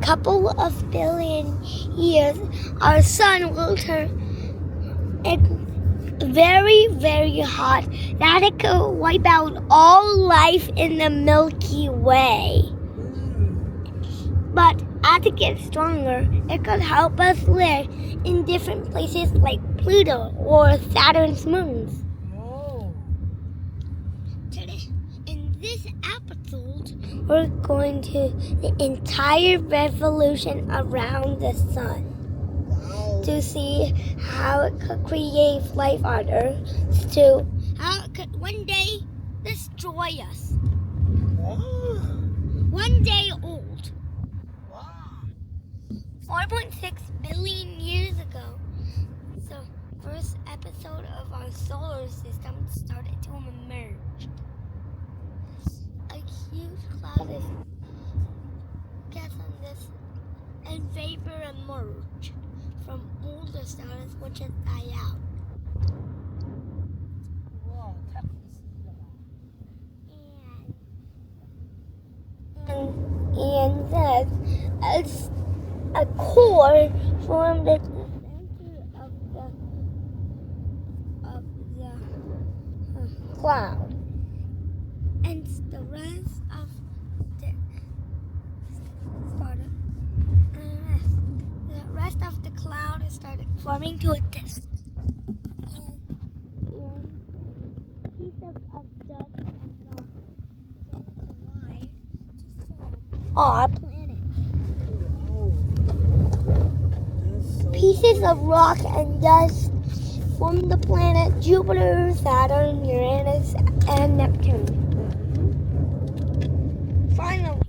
couple of billion years, our sun will turn very, very hot. That it could wipe out all life in the Milky Way. But as it gets stronger, it could help us live in different places like Pluto or Saturn's moons. Today, in this episode, we're going to the entire revolution around the sun to see how it could create life on Earth, to how it could one day destroy us. One day old. 4.6 billion years ago, the first episode of our solar system started to emerge. A huge cloud of gas on this and vapor emerged from older stars which had died out. And then as a core formed at the center of the cloud, and the rest of the cloud started forming to a disk. And pieces of dust and collide to form our planet. Pieces of rock and dust form the planet Jupiter, Saturn, Uranus, and Neptune. Finally,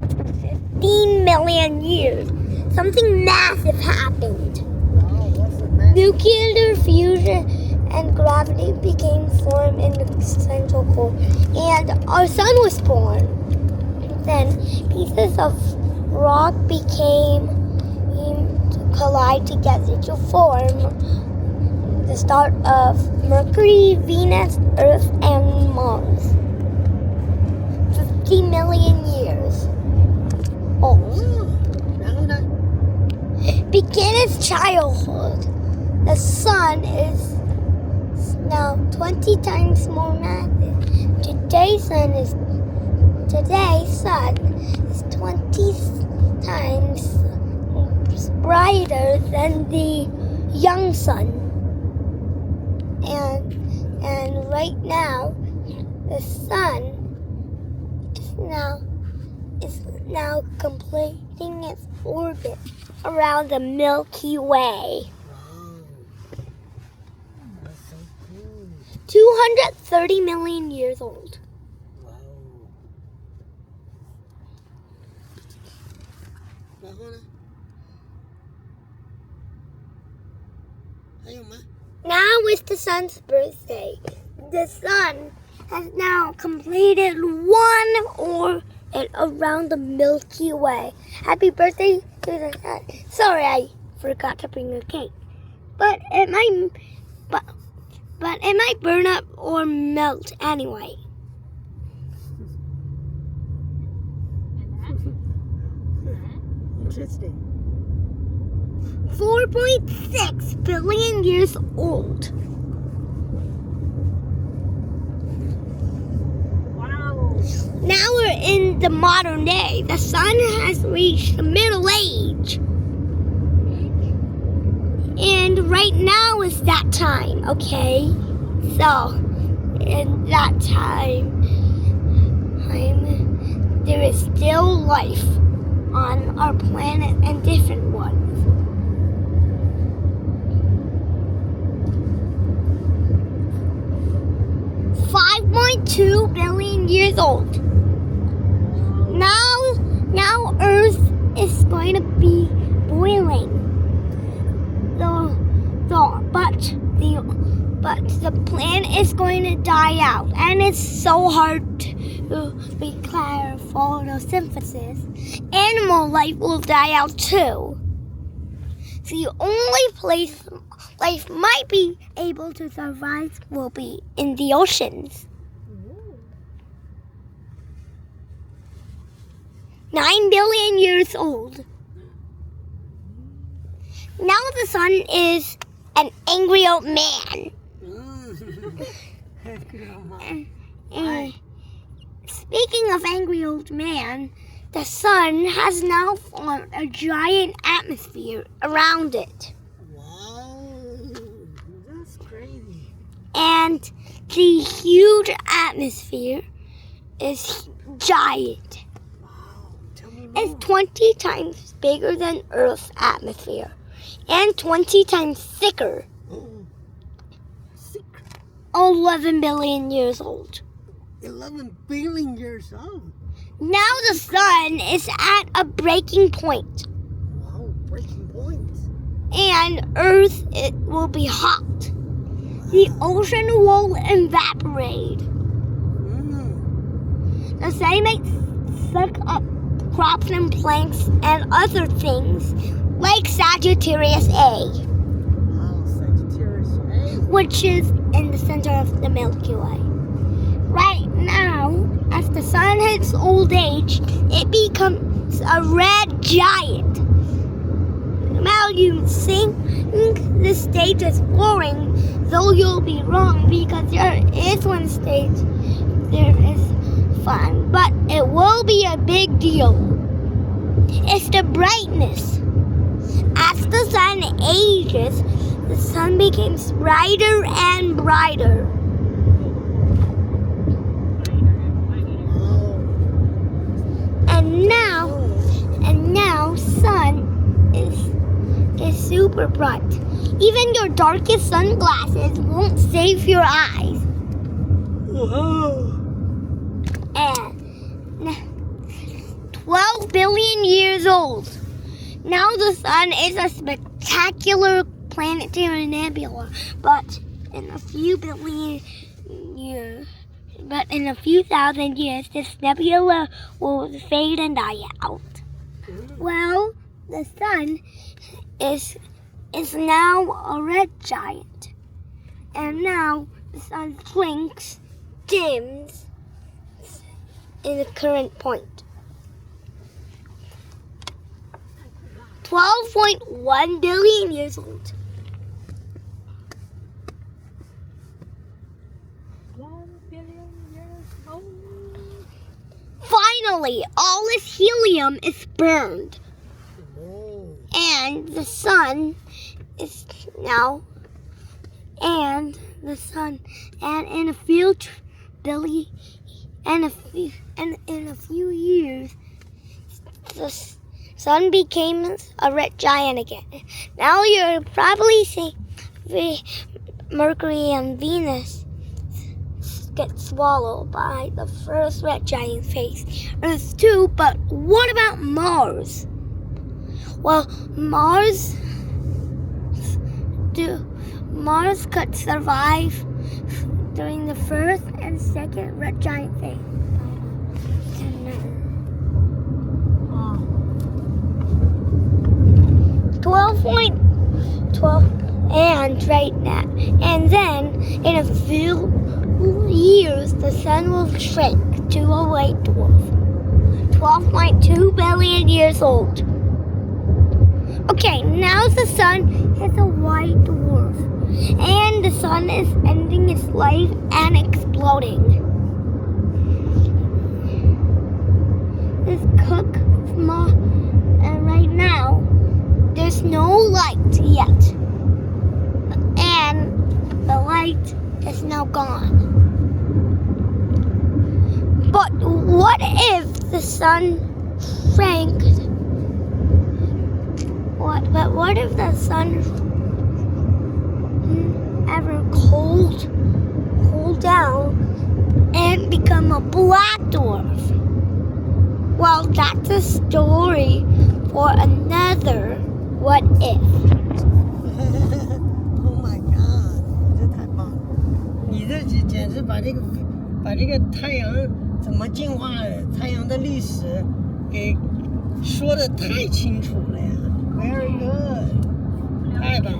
after 15 million years, something massive happened. Nuclear fusion and gravity became formed in the central core, and our sun was born. Then pieces of rock collide together to form the start of Mercury, Venus, Earth, and Mars. 50 million years old. Begin its childhood. The sun is now 20 times more massive. Today's sun is 20 times brighter than the young sun, and right now the sun is now completing its orbit around the Milky Way. That's so cool. 230 million years old. Now is the sun's birthday. The sun has now completed one orbit around the Milky Way. Happy birthday to the sun. Sorry, I forgot to bring a cake. But it might burn up or melt anyway. Interesting. 4.6 billion years old. Wow. Now we're in the modern day. The sun has reached the middle age. And right now is that time, okay? So, in that time, there is still life on our planet and different ones. 5.2 billion years old. Now Earth is going to be boiling. But the planet is going to die out, and it's so hard to declare photosynthesis. Animal life will die out too. The only place life might be able to survive will be in the oceans. 9 billion years old. Now the sun is an angry old man. And speaking of angry old man, the sun has now formed a giant atmosphere around it. Wow, that's crazy. And the huge atmosphere is giant. Wow, tell me more. It's 20 times bigger than Earth's atmosphere and 20 times thicker. Secret. 11 billion years old. 11 billion years old. Now the sun is at a breaking point, Wow, breaking point. and Earth it will be hot. The ocean will evaporate. The sun might suck up crops and plants and other things like Sagittarius A, Wow, Sagittarius A. which is in the center of the Milky Way. Right now, as the sun hits old age, it becomes a red giant. Now you think this stage is boring, though you'll be wrong because there is one stage there is fun, but it will be a big deal. It's the brightness. As the sun ages, the sun becomes brighter and brighter. And now sun is super bright. Even your darkest sunglasses won't save your eyes. Wow. And 12 billion years old. Now the sun is a spectacular planetary nebula, but in a few thousand years, this nebula will fade and die out. Well, the sun is now a red giant, and now the sun shrinks, dims in the current point. 12.1 billion years old. 1 billion years old. Finally, all this helium is burned, Whoa. and the sun is now, and in a few years, the sun became a red giant again. Now you're probably seeing Mercury and Venus get swallowed by the first red giant phase. Earth too, but what about Mars? Well, Mars could survive during the first and second red giant phase. 12.12 and right now. And then in a few years the sun will shrink to a white dwarf. 12.2 billion years old. Okay, now the sun is a white dwarf. And the sun is ending its life and exploding. This cook and right now there's no light yet. And the light is now gone. But what if the sun shrank? What if the sun ever cooled down and become a black dwarf? Well, that's a story for another what if. Oh my god， 这太棒了！你这简直把这个太阳怎么进化、太阳的历史给说得太清楚了呀！Very good，太棒了！